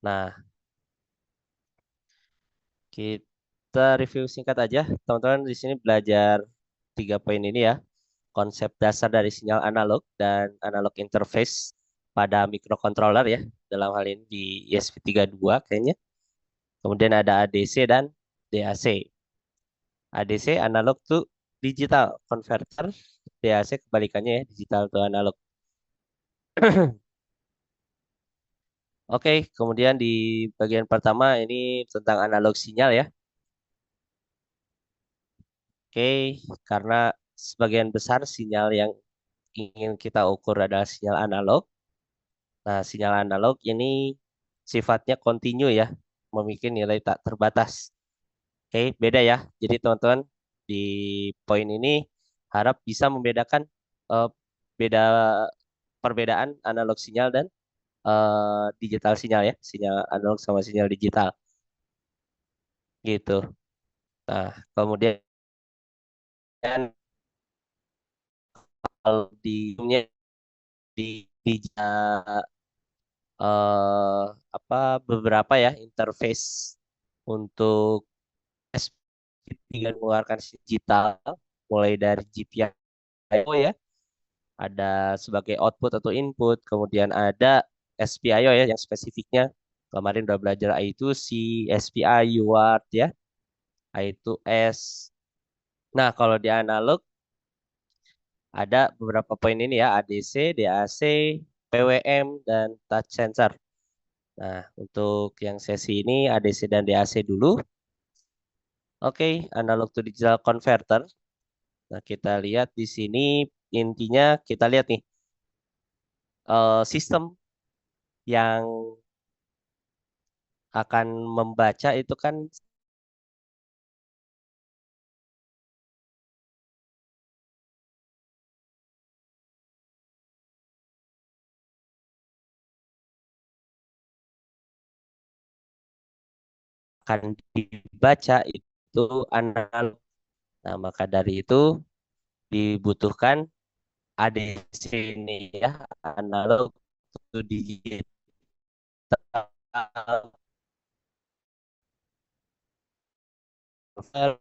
Nah, kita review singkat aja. Teman-teman di sini belajar 3 poin ini ya. Konsep dasar dari sinyal analog dan analog interface pada microcontroller ya. Dalam hal ini di ESP32 kayaknya. Kemudian ada ADC dan DAC. ADC analog to digital converter. DAC kebalikannya ya, digital to analog. Oke, kemudian di bagian pertama ini tentang analog sinyal ya. Oke, karena sebagian besar sinyal yang ingin kita ukur adalah sinyal analog. Nah, sinyal analog ini sifatnya kontinu ya, memiliki nilai tak terbatas. Oke, beda ya. Jadi teman-teman di poin ini harap bisa membedakan eh, beda perbedaan analog sinyal dan digital sinyal ya, sinyal analog sama sinyal digital gitu. Nah, kemudian kalau di apa beberapa ya interface untuk SP3 mengeluarkan digital mulai dari GPIO ya, ada sebagai output atau input, kemudian ada SPIO ya yang spesifiknya kemarin udah belajar I2C, SPI, UART ya, I2S. Nah, kalau di analog ada beberapa poin ini ya, ADC, DAC, PWM, dan touch sensor. Nah, untuk yang sesi ini ADC dan DAC dulu. Oke, analog to digital converter. Nah, kita lihat di sini intinya kita lihat nih sistem yang akan membaca itu kan akan dibaca itu analog. Nah, maka dari itu dibutuhkan ADC ini ya, analog to digital converter,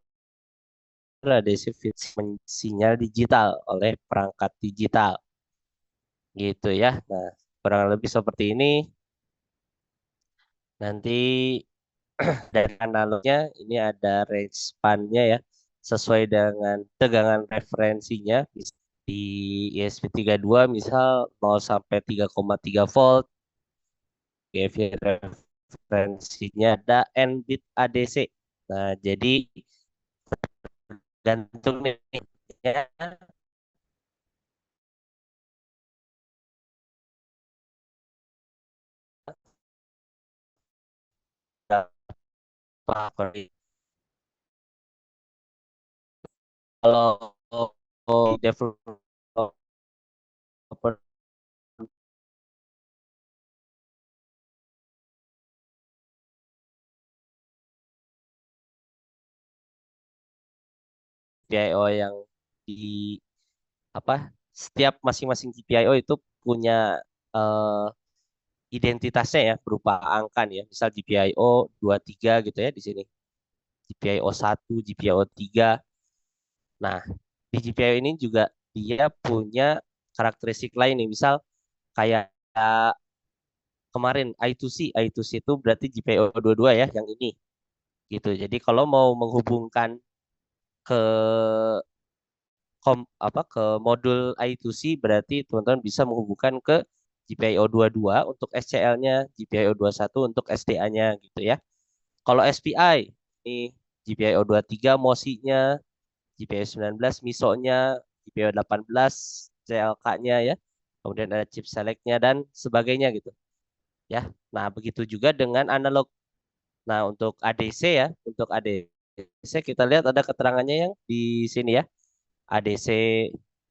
ADC sinyal digital oleh perangkat digital gitu ya. Nah, kurang lebih seperti ini. Nanti dari analognya ini ada range span-nya ya, sesuai dengan tegangan referensinya. Di ESP32 misal 0 sampai 3,3 volt. GV referensinya ada N bit ADC. Nah, jadi gantung nih ya, kalau developer GPIO yang di apa setiap masing-masing GPIO itu punya eh, identitasnya ya berupa angka nih ya. Misal GPIO 23 gitu ya di sini. GPIO 1, GPIO 3. Nah, di GPIO ini juga dia punya karakteristik lain nih. Misal kayak kemarin I2C itu berarti GPIO 22 ya yang ini gitu. Jadi kalau mau menghubungkan ke ke modul I2C berarti teman-teman bisa menghubungkan ke GPIO 22 untuk SCL-nya, GPIO 21 untuk SDA-nya gitu ya. Kalau SPI ini GPIO 23 MOSI-nya, GPIO 19 MISO-nya, GPIO 18 CLK-nya ya. Kemudian ada chip select-nya dan sebagainya gitu ya. Nah, begitu juga dengan analog. Nah, untuk ADC ya, untuk ADC kita lihat ada keterangannya yang di sini ya. ADC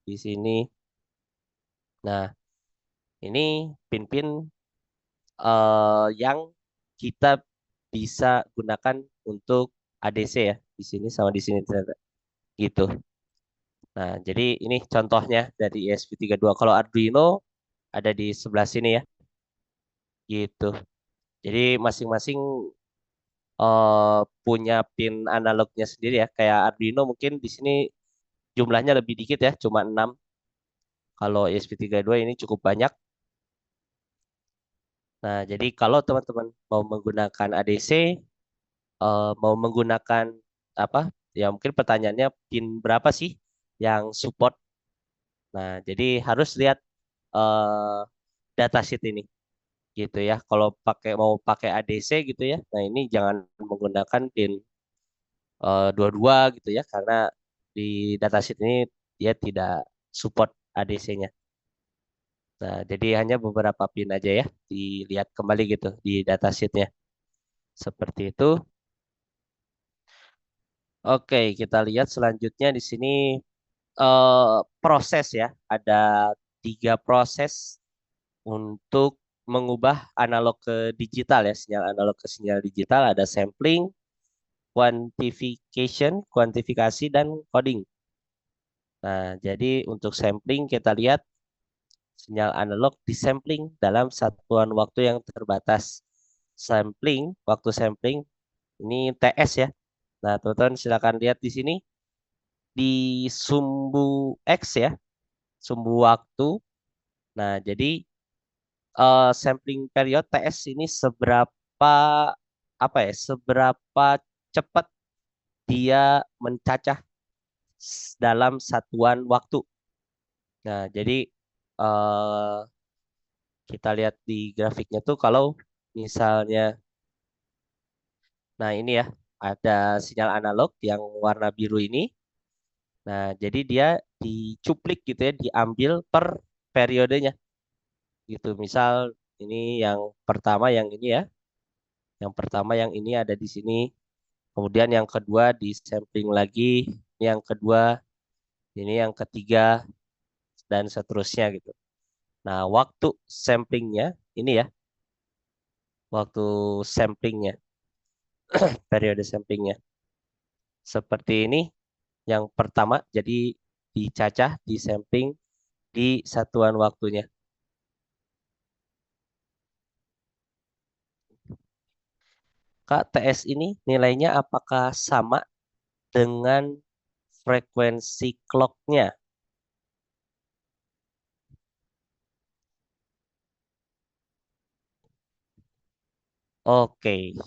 di sini. Nah, ini pin-pin yang kita bisa gunakan untuk ADC ya. Di sini sama di sini ternyata. Gitu. Nah, jadi ini contohnya dari ESP32. Kalau Arduino ada di sebelah sini ya. Gitu. Jadi masing-masing punya pin analognya sendiri ya. Kayak Arduino mungkin di sini jumlahnya lebih dikit ya, cuma 6. Kalau ESP32 ini cukup banyak. Nah, jadi kalau teman-teman mau menggunakan ADC, mau menggunakan apa? Ya mungkin pertanyaannya pin berapa sih yang support. Nah, jadi harus lihat eh, datasheet ini gitu ya. Kalau mau pakai ADC gitu ya. Nah, ini jangan menggunakan pin 22 gitu ya karena di datasheet ini dia tidak support ADC-nya. Nah, jadi hanya beberapa pin aja ya dilihat kembali gitu di datasheet-nya. Seperti itu. Oke, kita lihat selanjutnya di sini proses ya. Ada 3 proses untuk mengubah analog ke digital ya, sinyal analog ke sinyal digital. Ada sampling, kuantifikasi, dan coding. Nah, jadi untuk sampling kita lihat sinyal analog disampling dalam satuan waktu yang terbatas. Waktu sampling ini TS ya. Nah, teman-teman silakan lihat di sini di sumbu X ya, sumbu waktu. Nah, jadi sampling period TS ini seberapa apa ya, seberapa cepat dia mencacah dalam satuan waktu. Nah, jadi eh, kita lihat di grafiknya tuh kalau misalnya, nah ini ya, ada sinyal analog yang warna biru ini. Nah, jadi dia dicuplik gitu ya, diambil per periodenya gitu. Misal ini yang pertama yang ini ya, yang pertama yang ini ada di sini. Kemudian yang kedua di sampling lagi, ini yang kedua, ini yang ketiga, dan seterusnya gitu. Nah, waktu samplingnya ini ya, waktu samplingnya, periode samplingnya. Seperti ini, yang pertama jadi dicacah, di sampling di satuan waktunya. Kak, TS ini nilainya apakah sama dengan frekuensi clocknya? Oke,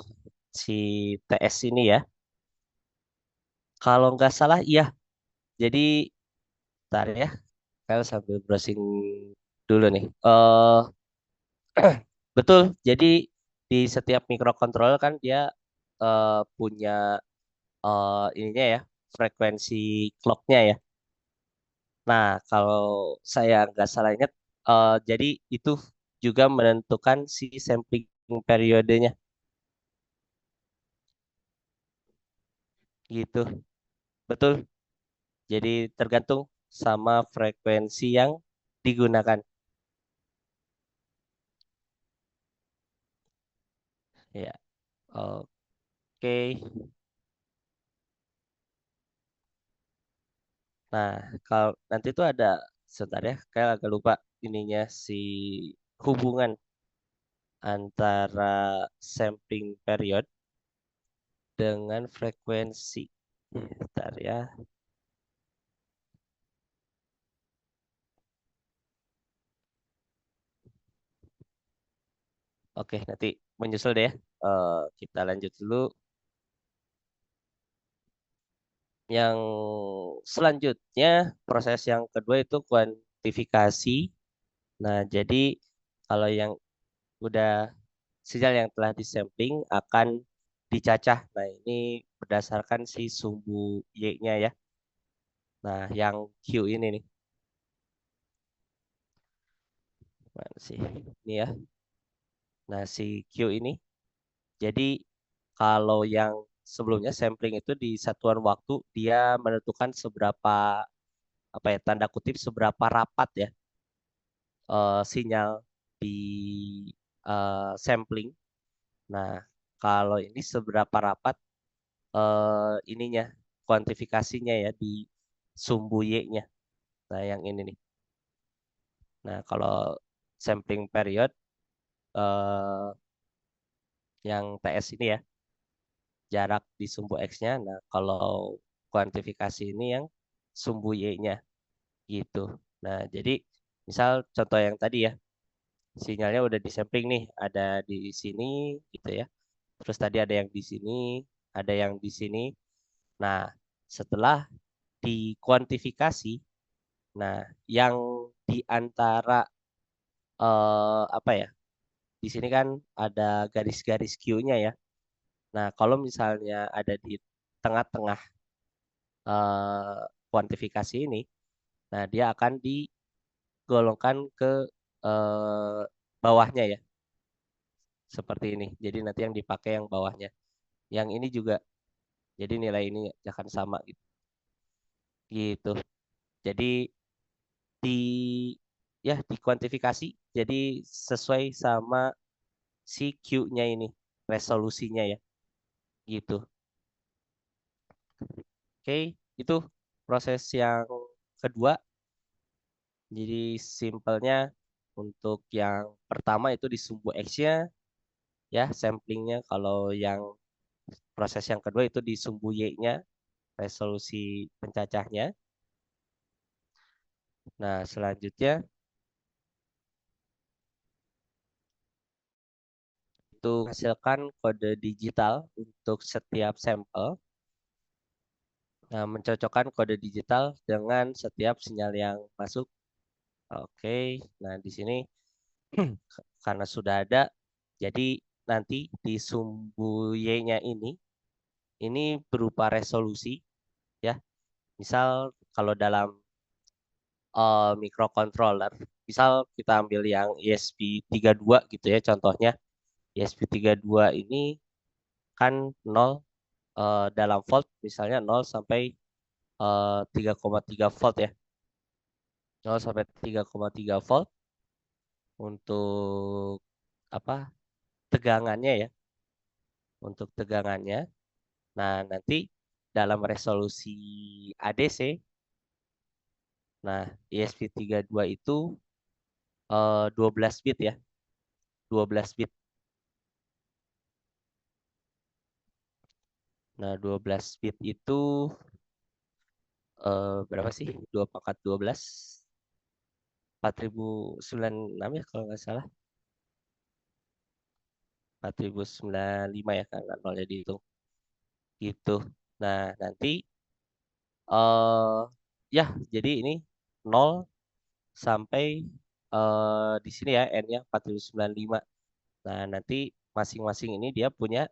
si TS ini ya, kalau nggak salah iya. Jadi, bentar ya, saya sambil browsing dulu nih. Betul, jadi di setiap microcontroller kan dia punya ininya ya, frekuensi clocknya ya. Nah, kalau saya nggak salah ingat, jadi itu juga menentukan si sampling periodenya gitu. Betul. Jadi tergantung sama frekuensi yang digunakan. Ya, oke. Nah, kalau nanti tuh ada, sebentar ya, kayak agak lupa ininya si hubungan antara sampling period dengan frekuensi. Bentar ya. Oke, nanti menyusul deh ya. Kita lanjut dulu. Yang selanjutnya, proses yang kedua itu kuantifikasi. Nah, jadi kalau yang udah sinyal yang telah disampling akan dicacah. Nah, ini berdasarkan si sumbu Y-nya ya. Nah, yang Q ini nih. Mana sih? Ini ya. Nah, si Q ini. Jadi kalau yang sebelumnya sampling itu di satuan waktu dia menentukan seberapa apa ya, tanda kutip seberapa rapat ya sinyal di sampling. Nah, kalau ini seberapa rapat ininya kuantifikasinya ya di sumbu Y-nya. Nah, yang ini nih. Nah, kalau sampling period eh, yang TS ini ya, jarak di sumbu X-nya. Nah, kalau kuantifikasi ini yang sumbu Y-nya gitu. Nah, jadi misal contoh yang tadi ya, sinyalnya udah disampling nih, ada di sini gitu ya. Terus tadi ada yang di sini, ada yang di sini. Nah, setelah dikuantifikasi, nah yang di antara apa ya? Di sini kan ada garis-garis Q-nya ya. Nah, kalau misalnya ada di tengah-tengah eh, kuantifikasi ini, nah dia akan digolongkan ke eh, bawahnya ya, seperti ini. Jadi nanti yang dipakai yang bawahnya. Yang ini juga, jadi nilai ini akan sama gitu. Gitu. Jadi di ya dikuantifikasi, jadi sesuai sama si Q-nya ini, resolusinya ya, gitu. Oke, itu proses yang kedua. Jadi simpelnya untuk yang pertama itu di sumbu X-nya ya samplingnya. Kalau yang proses yang kedua itu di sumbu Y-nya, resolusi pencacahnya. Nah, selanjutnya itu hasilkan kode digital untuk setiap sampel. Nah, mencocokkan kode digital dengan setiap sinyal yang masuk. Oke, nah di sini karena sudah ada, jadi nanti di sumbu Y-nya ini berupa resolusi ya. Misal kalau dalam microcontroller, misal kita ambil yang ESP32 gitu ya contohnya. ESP32 ini kan 0 dalam volt misalnya 0 sampai 3,3 volt ya. 0 sampai 3,3 volt untuk apa? Tegangannya ya, untuk tegangannya. Nah, nanti dalam resolusi ADC, nah ESP32 itu 12 bit ya, 12 bit. Nah, 12 bit itu berapa sih? 2 pangkat 12, 4096 ya kalau nggak salah. 4095 ya karena nolnya dihitung. Gitu. Nah, nanti eh ya, jadi ini 0 sampai di sini ya N-nya 4095. Nah, nanti masing-masing ini dia punya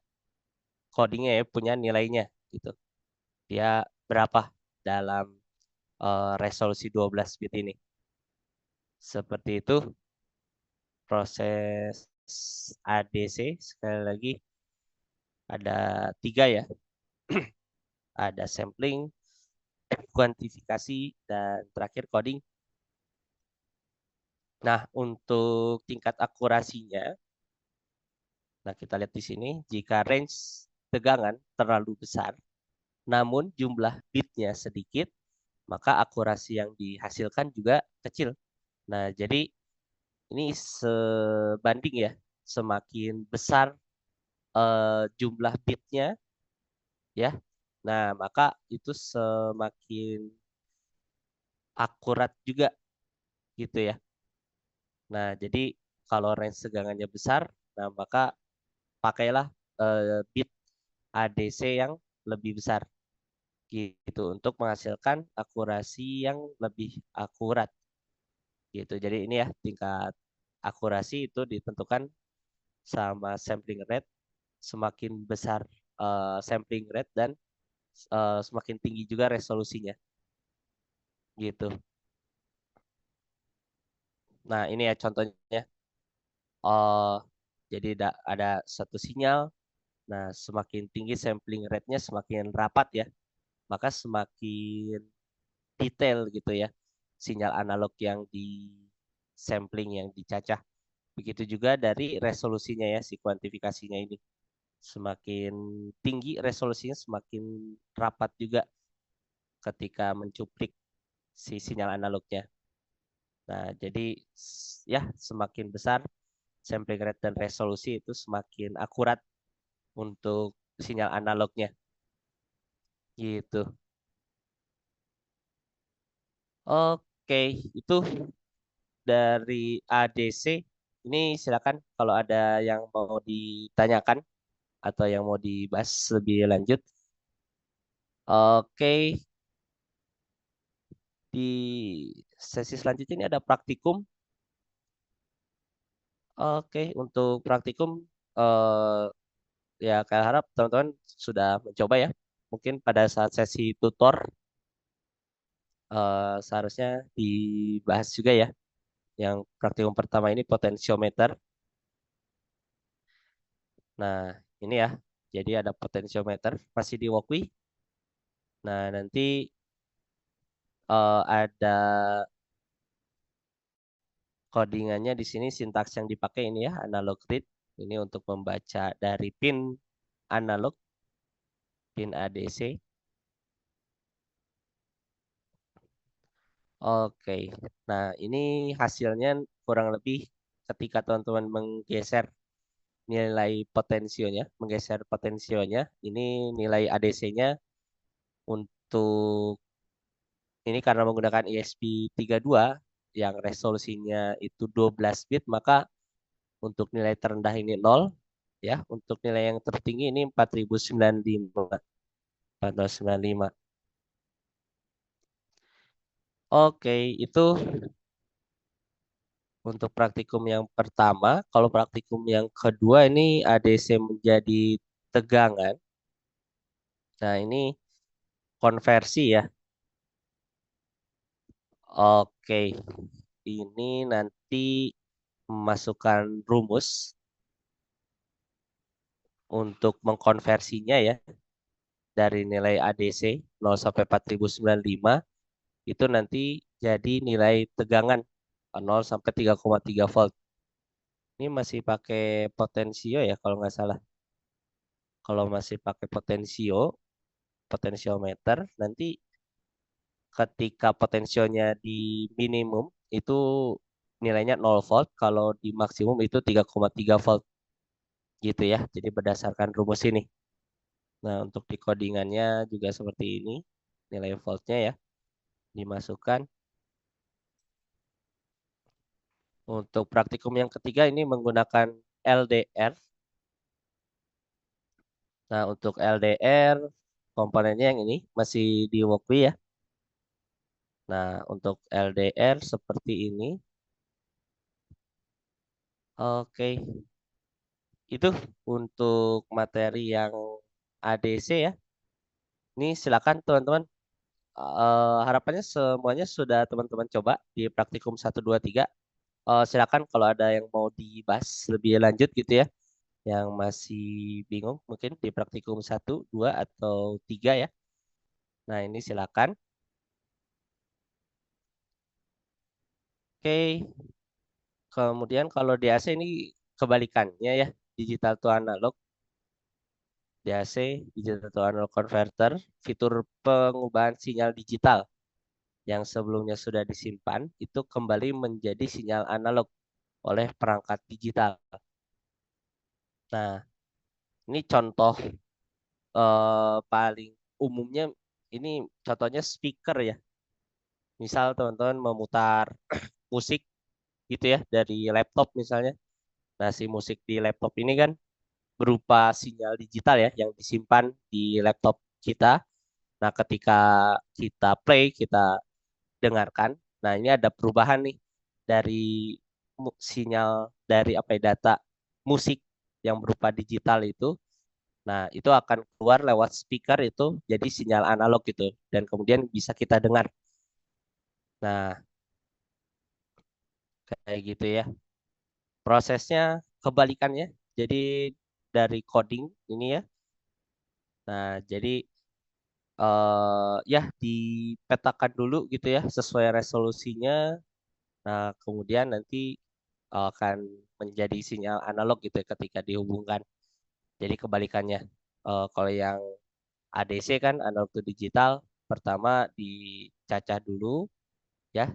codingnya ya, punya nilainya gitu. Dia berapa dalam resolusi 12 bit ini. Seperti itu proses ADC. Sekali lagi ada tiga ya. Ada sampling, kuantifikasi, dan terakhir coding. Nah, untuk tingkat akurasinya, nah kita lihat di sini, jika range tegangan terlalu besar, namun jumlah bitnya sedikit, maka akurasi yang dihasilkan juga kecil. Nah, jadi ini sebanding ya, semakin besar jumlah bitnya ya, nah maka itu semakin akurat juga gitu ya. Nah, jadi kalau range tegangannya besar, nah maka pakailah bit ADC yang lebih besar gitu untuk menghasilkan akurasi yang lebih akurat gitu. Jadi ini ya tingkat akurasi itu ditentukan sama sampling rate, semakin besar sampling rate dan semakin tinggi juga resolusinya gitu. Nah, ini ya contohnya. eh jadi ada satu sinyal. Nah, semakin tinggi sampling rate-nya, semakin rapat ya, maka semakin detail gitu ya sinyal analog yang di sampling, yang dicacah. Begitu juga dari resolusinya ya, si kuantifikasinya ini. Semakin tinggi resolusinya, semakin rapat juga ketika mencuplik si sinyal analognya. Nah, jadi ya semakin besar sampling rate dan resolusi itu semakin akurat untuk sinyal analognya gitu. Oke, itu dari ADC. Ini silakan kalau ada yang mau ditanyakan atau yang mau dibahas lebih lanjut. Oke, di sesi selanjutnya ini ada praktikum. Oke, untuk praktikum eh, ya saya harap teman-teman sudah mencoba ya. Mungkin pada saat sesi tutor seharusnya dibahas juga ya. Yang praktikum pertama ini potensiometer. Nah, ini ya. Jadi ada potensiometer masih di Walkwi. Nah, nanti ada codingannya di sini sintaks yang dipakai ini ya, analog read. Ini untuk membaca dari pin analog, pin ADC. Oke. Nah, ini hasilnya kurang lebih ketika teman-teman menggeser nilai potensionya, menggeser potensionya, ini nilai ADC-nya untuk ini karena menggunakan ESP32 yang resolusinya itu 12 bit, maka untuk nilai terendah ini 0 ya, untuk nilai yang tertinggi ini 4095. 4095. Oke, itu untuk praktikum yang pertama. Kalau praktikum yang kedua ini ADC menjadi tegangan. Nah, ini konversi ya. Oke, ini nanti memasukkan rumus untuk mengkonversinya ya dari nilai ADC 0 sampai 4095 itu nanti jadi nilai tegangan 0 sampai 3,3 volt. Ini masih pakai potensio ya kalau nggak salah. Kalau masih pakai potensio, potensiometer, nanti ketika potensionya di minimum itu nilainya 0 volt, kalau di maksimum itu 3,3 volt gitu ya. Jadi berdasarkan rumus ini. Nah, untuk di codingannya juga seperti ini. Nilai voltnya ya dimasukkan. Untuk praktikum yang ketiga ini menggunakan LDR. Nah, untuk LDR komponennya yang ini masih di Walkwi ya. Nah, untuk LDR seperti ini. Oke, itu untuk materi yang ADC ya. Ini silakan teman-teman. Harapannya semuanya sudah teman-teman coba di praktikum 1, 2, 3. Silakan kalau ada yang mau dibahas lebih lanjut gitu ya. Yang masih bingung mungkin di praktikum 1, 2, atau 3 ya. Nah, ini silakan. Oke, kemudian kalau di AC ini kebalikannya ya. Digital to analog. DAC, Digital to Analog Converter, fitur pengubahan sinyal digital yang sebelumnya sudah disimpan itu kembali menjadi sinyal analog oleh perangkat digital. Nah, ini contoh paling umumnya ini contohnya speaker ya. Misal teman-teman memutar musik gitu ya dari laptop misalnya. Nah, si musik di laptop ini kan berupa sinyal digital ya yang disimpan di laptop kita. Nah, ketika kita play, kita dengarkan. Nah, ini ada perubahan nih dari sinyal dari apa ya, data musik yang berupa digital itu. Nah, itu akan keluar lewat speaker itu jadi sinyal analog gitu dan kemudian bisa kita dengar. Nah, kayak gitu ya. Prosesnya kebalikannya. Jadi dari coding ini ya. Nah, jadi ya dipetakan dulu gitu ya sesuai resolusinya. Nah, kemudian nanti akan menjadi sinyal analog gitu ya ketika dihubungkan. Jadi kebalikannya. Kalau yang ADC kan analog to digital, pertama dicacah dulu ya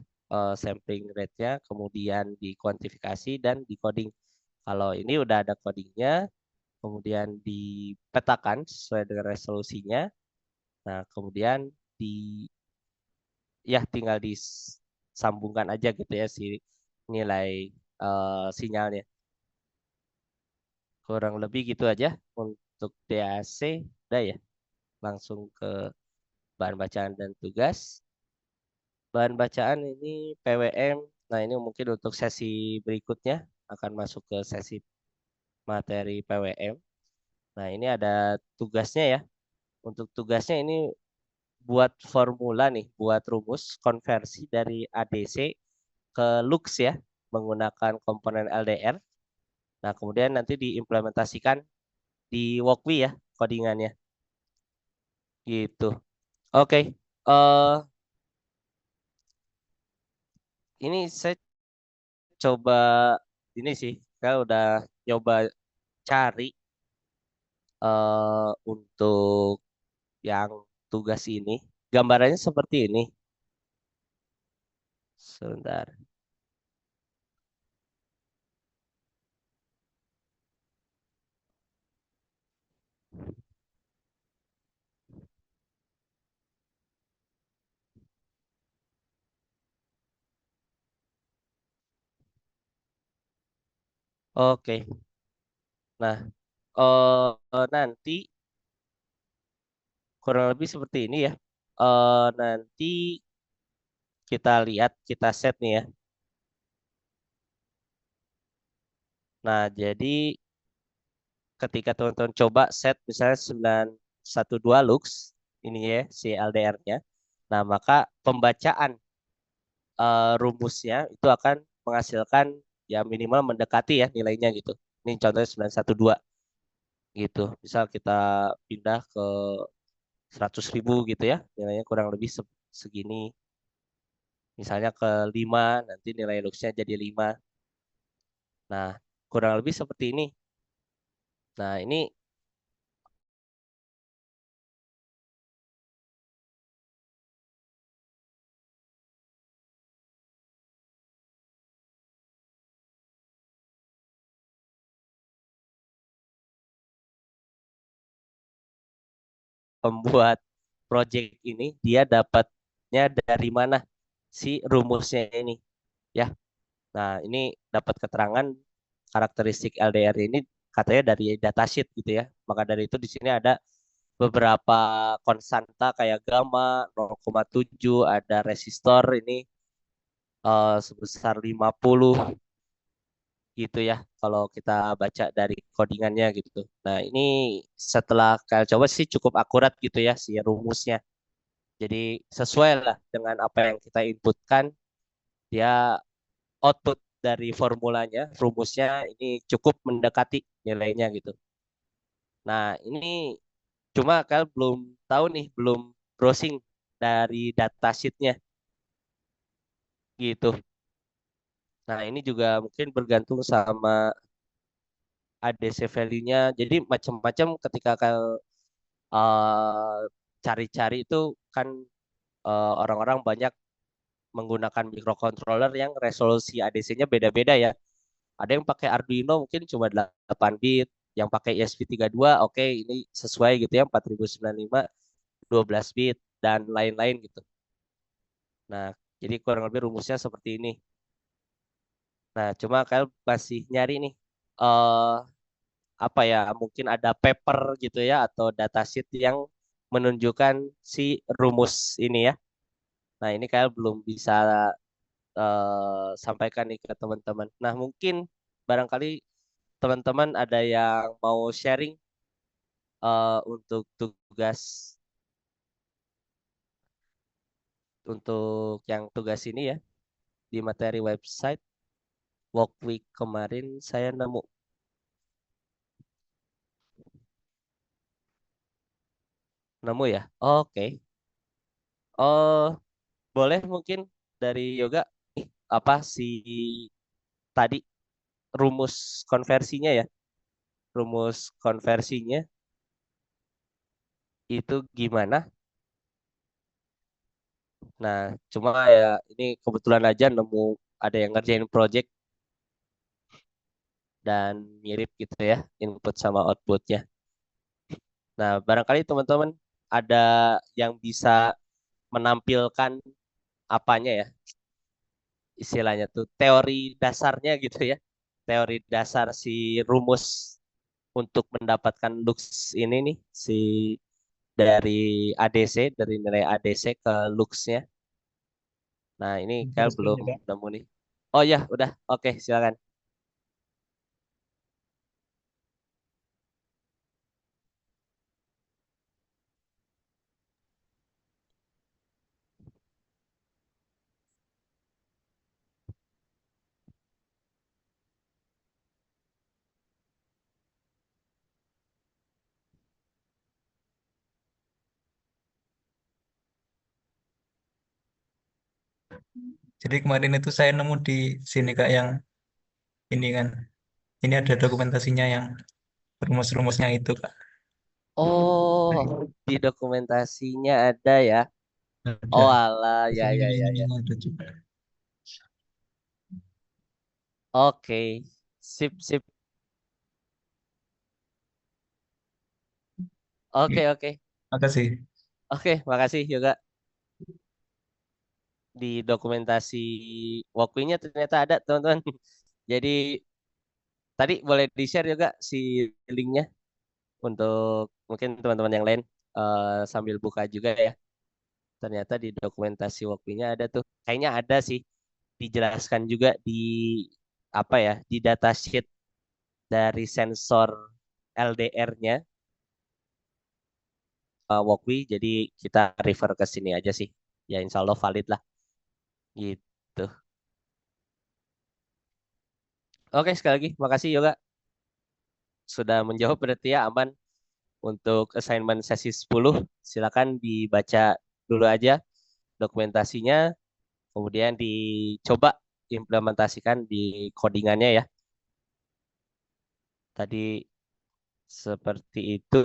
sampling rate-nya, kemudian dikuantifikasi dan decoding. Kalau ini udah ada codingnya, kemudian dipetakan sesuai dengan resolusinya. Nah, kemudian di ya tinggal disambungkan aja gitu ya si nilai sinyalnya. Kurang lebih gitu aja untuk DAC. Udah ya, langsung ke bahan bacaan dan tugas. Bahan bacaan ini PWM. Nah, ini mungkin untuk sesi berikutnya akan masuk ke sesi materi PWM. Nah, ini ada tugasnya ya. Untuk tugasnya ini buat formula nih, buat rumus konversi dari ADC ke lux ya, menggunakan komponen LDR. Nah, kemudian nanti diimplementasikan di Walkme ya, codingannya. Gitu. Oke. eh ini saya coba ini sih, saya udah nyoba cari untuk yang tugas ini. Gambarannya seperti ini. Sebentar. Oke. Nah, nanti kurang lebih seperti ini ya. Nanti kita lihat, kita set nih ya. Nah, jadi ketika teman-teman coba set misalnya 912 lux, ini ya si LDR-nya. Nah, maka pembacaan rumusnya itu akan menghasilkan ya minimal mendekati ya nilainya gitu. Ini contohnya 912 gitu. Misal kita pindah ke 100.000 gitu ya, nilainya kurang lebih segini. Misalnya ke 5, nanti nilai luxnya jadi 5. Nah, kurang lebih seperti ini. Nah, ini pembuat project ini dia dapatnya dari mana si rumusnya ini ya. Nah, ini dapat keterangan karakteristik LDR ini katanya dari datasheet gitu ya. Maka dari itu di sini ada beberapa konstanta kayak gamma 0,7, ada resistor ini sebesar 50 gitu ya kalau kita baca dari codingannya gitu. Nah, ini setelah kalian coba sih cukup akurat gitu ya si rumusnya. Jadi sesuai lah dengan apa yang kita inputkan, dia output dari formulanya, rumusnya ini cukup mendekati nilainya gitu. Nah, ini cuma kalian belum tahu nih, belum browsing dari datasheetnya gitu. Nah, ini juga mungkin bergantung sama ADC value-nya. Jadi macam-macam ketika kalian eh, cari-cari itu kan orang-orang banyak menggunakan microcontroller yang resolusi ADC-nya beda-beda ya. Ada yang pakai Arduino mungkin cuma 8 bit, yang pakai ESP32 oke ini sesuai gitu ya 4095 12 bit dan lain-lain gitu. Nah, jadi kurang lebih rumusnya seperti ini. Nah, cuma kalian masih nyari nih eh apa ya, mungkin ada paper gitu ya atau datasheet yang menunjukkan si rumus ini ya. Nah, ini kalian belum bisa sampaikan nih ke teman-teman. Nah, mungkin barangkali teman-teman ada yang mau sharing untuk tugas untuk yang tugas ini ya di materi website work week kemarin saya nemu ya. Oke. Oh, boleh mungkin dari Yoga apa sih tadi rumus konversinya ya? Rumus konversinya itu gimana? Nah, cuma ya ini kebetulan aja nemu ada yang ngerjain project dan mirip gitu ya input sama outputnya. Nah, barangkali teman-teman ada yang bisa menampilkan apanya ya istilahnya tuh teori dasarnya gitu ya. Teori dasar si rumus untuk mendapatkan lux ini nih si dari ADC dari nilai ADC ke luxnya. Nah, ini Share kalau screen belum juga. nemu nih. Oh ya, udah. Oke, silakan. Jadi kemarin itu saya nemu di sini Kak yang ini kan. Ini ada dokumentasinya yang rumus-rumusnya itu Kak. Oh, di dokumentasinya ada ya. Ada. Oh, alah, Terus ya ini ya ya ya. nilai-nilainya ada juga. Oke. Sip, sip. Iya, Oke, oke. makasih. Oke, makasih juga di dokumentasi walkthrough-nya ternyata ada, teman-teman. Jadi tadi boleh di-share juga si linknya untuk mungkin teman-teman yang lain sambil buka juga ya. Ternyata di dokumentasi walkthrough-nya ada tuh. Kayaknya ada sih dijelaskan juga di apa ya, di datasheet dari sensor LDR-nya walkthrough. Jadi kita refer ke sini aja sih. Ya insya Allah valid lah gitu. Oke, sekali lagi makasih Yoga sudah menjawab berarti ya aman untuk assignment sesi 10. Silakan dibaca dulu aja dokumentasinya, kemudian dicoba implementasikan di codingannya ya. Tadi seperti itu.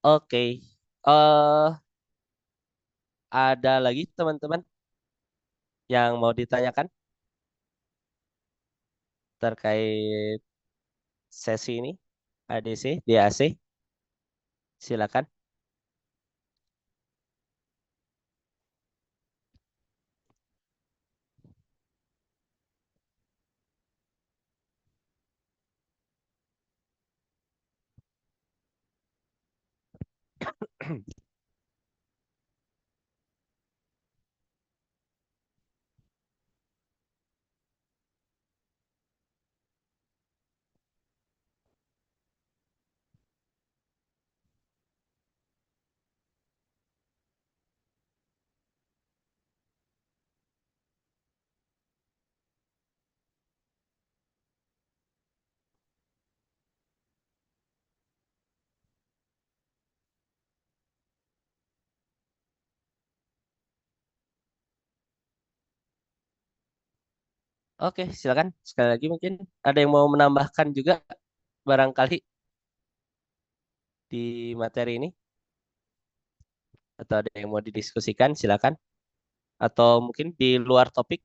Oke. Ada lagi teman-teman yang mau ditanyakan terkait sesi ini ADC, DAC? Silakan. Oke, silakan. Sekali lagi mungkin ada yang mau menambahkan juga barangkali di materi ini atau ada yang mau didiskusikan, silakan. Atau mungkin di luar topik